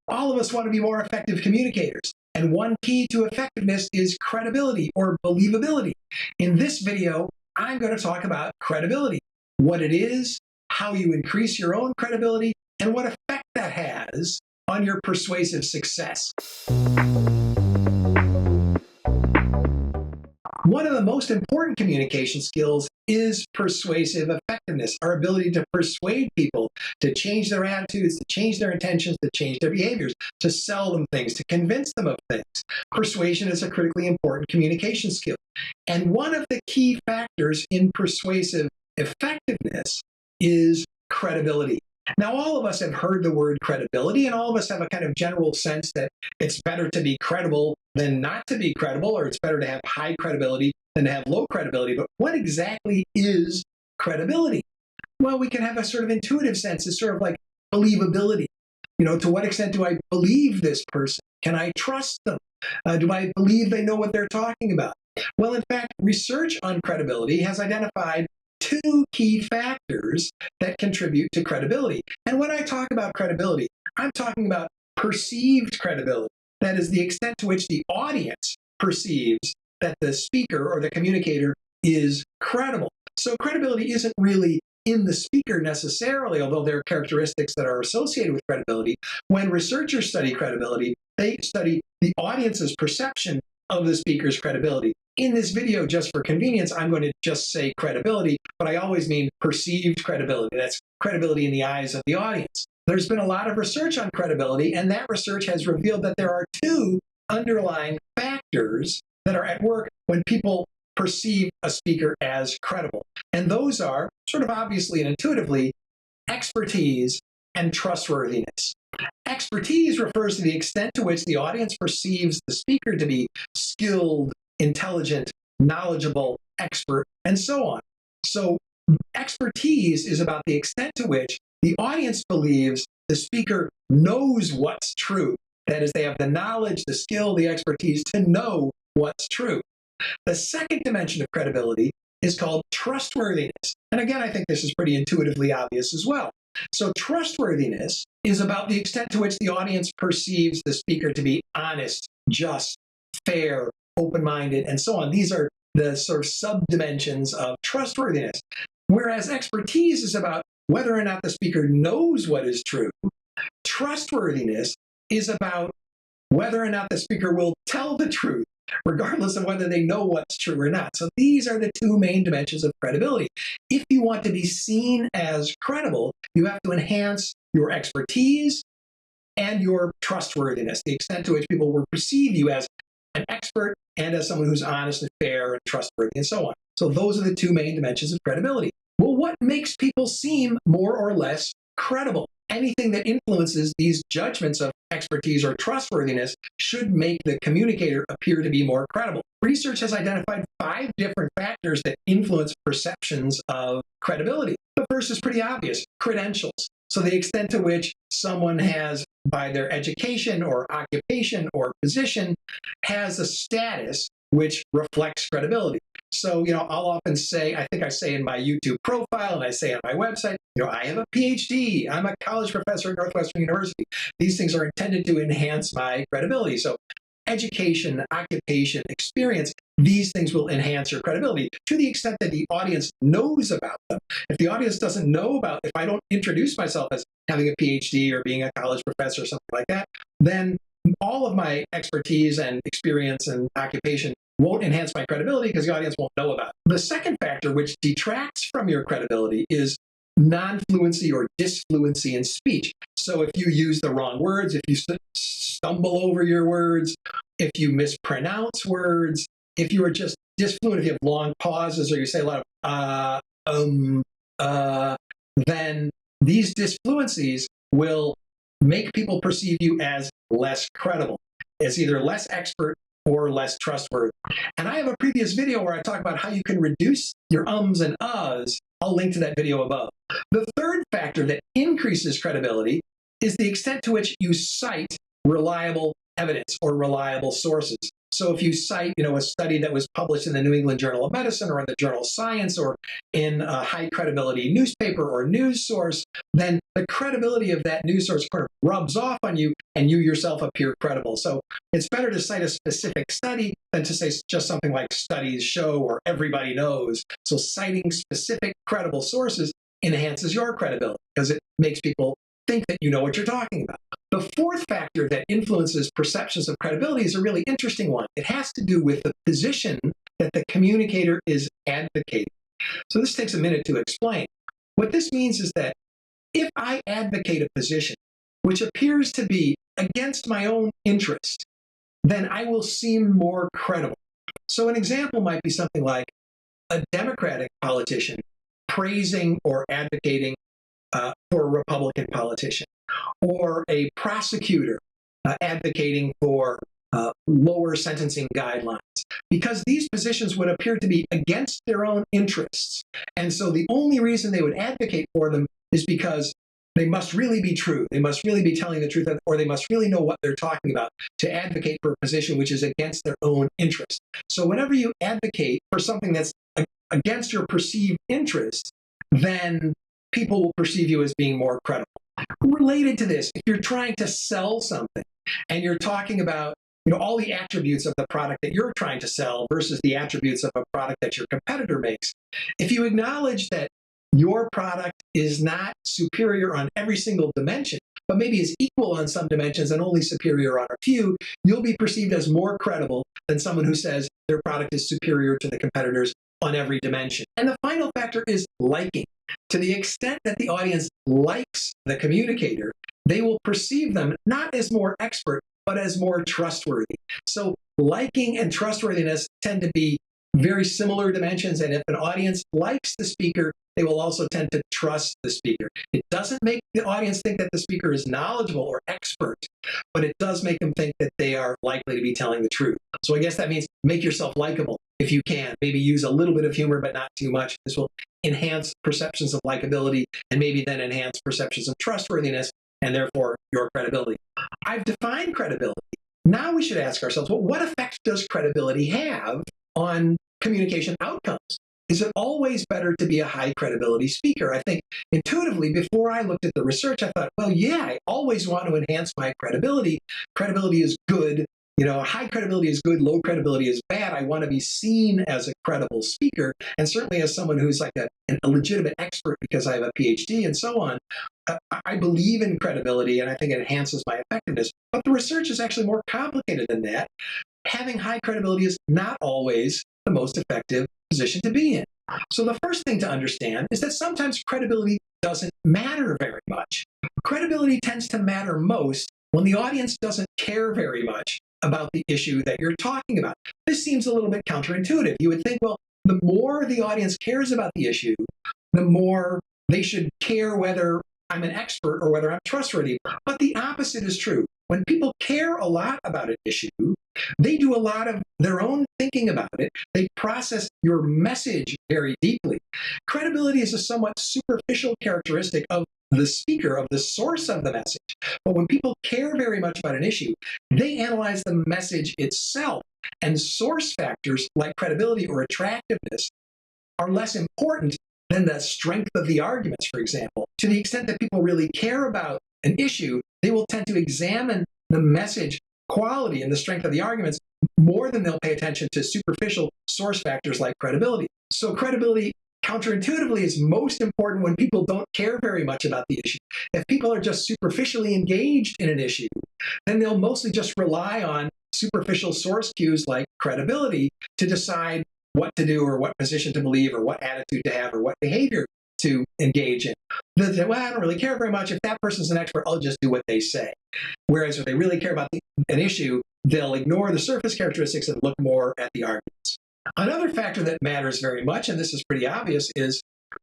All of us want to be more effective communicators, and one key to effectiveness is credibility or believability. In this video, I'm going to talk about credibility, what it is, how you increase your own credibility, and what effect that has on your persuasive success. One of the most important communication skills is persuasive effectiveness, our ability to persuade people to change their attitudes, to change their intentions, to change their behaviors, to sell them things, to convince them of things. Persuasion is a critically important communication skill. And one of the key factors in persuasive effectiveness is credibility. Now, all of us have heard the word credibility, and all of us have a kind of general sense that it's better to be credible than not to be credible, or it's better to have high credibility than to have low credibility. But what exactly is credibility? Well, we can have a sort of intuitive sense. It's sort of like believability. You know, to what extent do I believe this person? Can I trust them? Do I believe they know what they're talking about? Well, in fact, research on credibility has identified two key factors that contribute to credibility. And when I talk about credibility, I'm talking about perceived credibility. That is the extent to which the audience perceives that the speaker or the communicator is credible. So credibility isn't really in the speaker necessarily, although there are characteristics that are associated with credibility. When researchers study credibility, they study the audience's perception of the speaker's credibility. In this video, just for convenience, I'm going to just say credibility, but I always mean perceived credibility. That's credibility in the eyes of the audience. There's been a lot of research on credibility, and that research has revealed that there are two underlying factors that are at work when people perceive a speaker as credible. And those are, sort of obviously and intuitively, expertise and trustworthiness. Expertise refers to the extent to which the audience perceives the speaker to be skilled, intelligent, knowledgeable, expert, and so on. So expertise is about the extent to which the audience believes the speaker knows what's true. That is, they have the knowledge, the skill, the expertise to know what's true. The second dimension of credibility is called trustworthiness. And again, I think this is pretty intuitively obvious as well. So trustworthiness is about the extent to which the audience perceives the speaker to be honest, just, fair, open-minded, and so on. These are the sort of sub-dimensions of trustworthiness. Whereas expertise is about whether or not the speaker knows what is true. Trustworthiness is about whether or not the speaker will tell the truth, regardless of whether they know what's true or not. So these are the two main dimensions of credibility. If you want to be seen as credible, you have to enhance your expertise and your trustworthiness, the extent to which people will perceive you as an expert and as someone who's honest and fair and trustworthy and so on. So those are the two main dimensions of credibility. Well, what makes people seem more or less credible? Anything that influences these judgments of expertise or trustworthiness should make the communicator appear to be more credible. Research has identified 5 different factors that influence perceptions of credibility. The first is pretty obvious: credentials. So the extent to which someone has, by their education or occupation or position, has a status which reflects credibility. So, I'll often say, I think I say in my YouTube profile and I say on my website, I have a PhD, I'm a college professor at Northwestern University. These things are intended to enhance my credibility. So education, occupation, experience, these things will enhance your credibility to the extent that the audience knows about them. If the audience doesn't know about, if I don't introduce myself as having a PhD or being a college professor or something like that, then all of my expertise and experience and occupation won't enhance my credibility because the audience won't know about it. The second factor which detracts from your credibility is non-fluency or disfluency in speech. So if you use the wrong words, if you stumble over your words, if you mispronounce words, if you are just disfluent, if you have long pauses or you say a lot of then these disfluencies will make people perceive you as less credible, as either less expert or less trustworthy. And I have a previous video where I talk about how you can reduce your ums and uhs. I'll link to that video above. The third factor that increases credibility is the extent to which you cite reliable evidence or reliable sources. So if you cite, a study that was published in the New England Journal of Medicine or in the journal Science or in a high credibility newspaper or news source, then the credibility of that news source kind of rubs off on you and you yourself appear credible. So it's better to cite a specific study than to say just something like studies show or everybody knows. So citing specific credible sources enhances your credibility because it makes people think that you know what you're talking about. The fourth factor that influences perceptions of credibility is a really interesting one. It has to do with the position that the communicator is advocating. So this takes a minute to explain. What this means is that if I advocate a position which appears to be against my own interest, then I will seem more credible. So an example might be something like a Democratic politician praising or advocating for a Republican politician, or a prosecutor advocating for lower sentencing guidelines, because these positions would appear to be against their own interests. And so the only reason they would advocate for them is because they must really be true. They must really be telling the truth, or they must really know what they're talking about to advocate for a position which is against their own interest. So whenever you advocate for something that's against your perceived interest, then people will perceive you as being more credible. Related to this, if you're trying to sell something and you're talking about all the attributes of the product that you're trying to sell versus the attributes of a product that your competitor makes, if you acknowledge that your product is not superior on every single dimension, but maybe is equal on some dimensions and only superior on a few, you'll be perceived as more credible than someone who says their product is superior to the competitors on every dimension. And the final factor is liking. To the extent that the audience likes the communicator, they will perceive them not as more expert, but as more trustworthy. So liking and trustworthiness tend to be very similar dimensions, and if an audience likes the speaker, they will also tend to trust the speaker. It doesn't make the audience think that the speaker is knowledgeable or expert, but it does make them think that they are likely to be telling the truth. So I guess that means make yourself likable if you can. Maybe use a little bit of humor, but not too much. This will enhance perceptions of likability and maybe then enhance perceptions of trustworthiness and therefore your credibility. I've defined credibility. Now we should ask ourselves, well, what effect does credibility have on communication outcomes? Is it always better to be a high credibility speaker? I think intuitively, before I looked at the research, I thought, well, yeah, I always want to enhance my credibility. Credibility is good. High credibility is good, low credibility is bad. I want to be seen as a credible speaker, and certainly as someone who's like a legitimate expert because I have a PhD and so on. I believe in credibility, and I think it enhances my effectiveness. But the research is actually more complicated than that. Having high credibility is not always the most effective position to be in. So the first thing to understand is that sometimes credibility doesn't matter very much. Credibility tends to matter most when the audience doesn't care very much about the issue that you're talking about. This seems a little bit counterintuitive. You would think, well, the more the audience cares about the issue, the more they should care whether I'm an expert or whether I'm trustworthy. But the opposite is true. When people care a lot about an issue, they do a lot of their own thinking about it. They process your message very deeply. Credibility is a somewhat superficial characteristic of the speaker, of the source of the message. But when people care very much about an issue, they analyze the message itself. And source factors like credibility or attractiveness are less important than the strength of the arguments, for example. To the extent that people really care about an issue, they will tend to examine the message quality and the strength of the arguments more than they'll pay attention to superficial source factors like credibility. So credibility, counterintuitively, is most important when people don't care very much about the issue. If people are just superficially engaged in an issue, then they'll mostly just rely on superficial source cues like credibility to decide what to do or what position to believe or what attitude to have or what behavior to engage in. They'll say, well, I don't really care very much. If that person's an expert, I'll just do what they say. Whereas if they really care about an issue, they'll ignore the surface characteristics and look more at the arguments. Another factor that matters very much, and this is pretty obvious, is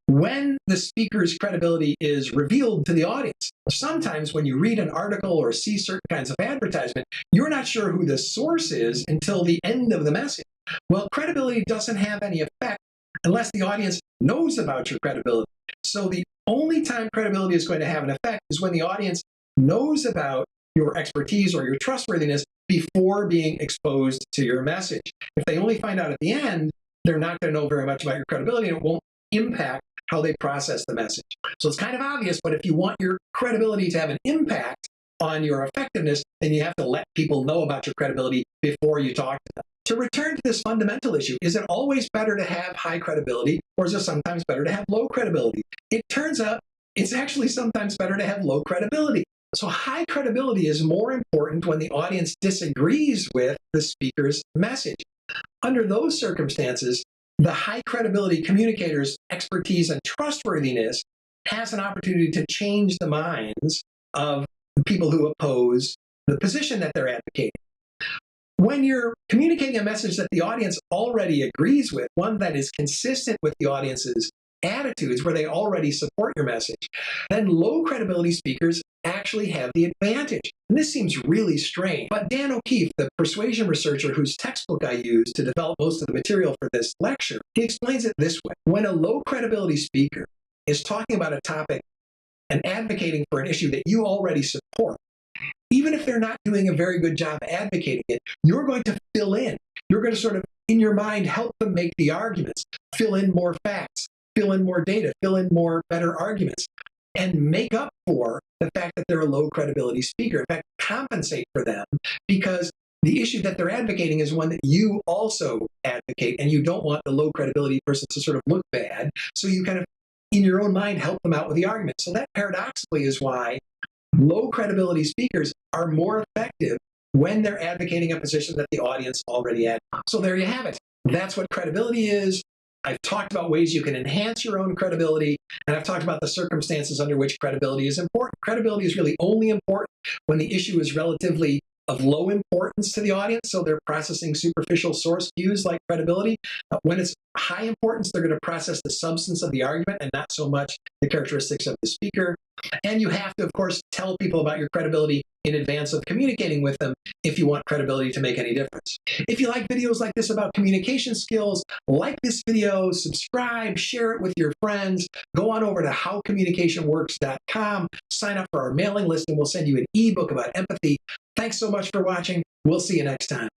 when the speaker's credibility is revealed to the audience. Sometimes when you read an article or see certain kinds of advertisement, you're not sure who the source is until the end of the message. Well, credibility doesn't have any effect unless the audience knows about your credibility. So the only time credibility is going to have an effect is when the audience knows about your expertise or your trustworthiness before being exposed to your message. If they only find out at the end, they're not going to know very much about your credibility, and it won't impact how they process the message. So it's kind of obvious, but if you want your credibility to have an impact on your effectiveness, then you have to let people know about your credibility before you talk to them. To return to this fundamental issue, is it always better to have high credibility, or is it sometimes better to have low credibility? It turns out it's actually sometimes better to have low credibility. So high credibility is more important when the audience disagrees with the speaker's message. Under those circumstances, the high credibility communicator's expertise and trustworthiness has an opportunity to change the minds of the people who oppose the position that they're advocating. When you're communicating a message that the audience already agrees with, one that is consistent with the audience's attitudes, where they already support your message, then low credibility speakers actually have the advantage. And this seems really strange, but Dan O'Keefe, the persuasion researcher whose textbook I used to develop most of the material for this lecture, he explains it this way. When a low credibility speaker is talking about a topic and advocating for an issue that you already support, even if they're not doing a very good job advocating it, you're going to fill in. You're going to sort of, in your mind, help them make the arguments, fill in more facts, fill in more data, fill in more better arguments, and make up for the fact that they're a low credibility speaker. In fact, compensate for them, because the issue that they're advocating is one that you also advocate, and you don't want the low credibility person to sort of look bad. So you kind of, in your own mind, help them out with the argument. So that paradoxically is why low credibility speakers are more effective when they're advocating a position that the audience already had. So there you have it. That's what credibility is. I've talked about ways you can enhance your own credibility, and I've talked about the circumstances under which credibility is important. Credibility is really only important when the issue is relatively of low importance to the audience, so they're processing superficial source cues like credibility. When it's high importance, they're going to process the substance of the argument and not so much the characteristics of the speaker. And you have to, of course, tell people about your credibility in advance of communicating with them if you want credibility to make any difference. If you like videos like this about communication skills, like this video, subscribe, share it with your friends, go on over to howcommunicationworks.com, sign up for our mailing list, and we'll send you an ebook about empathy. Thanks so much for watching. We'll see you next time.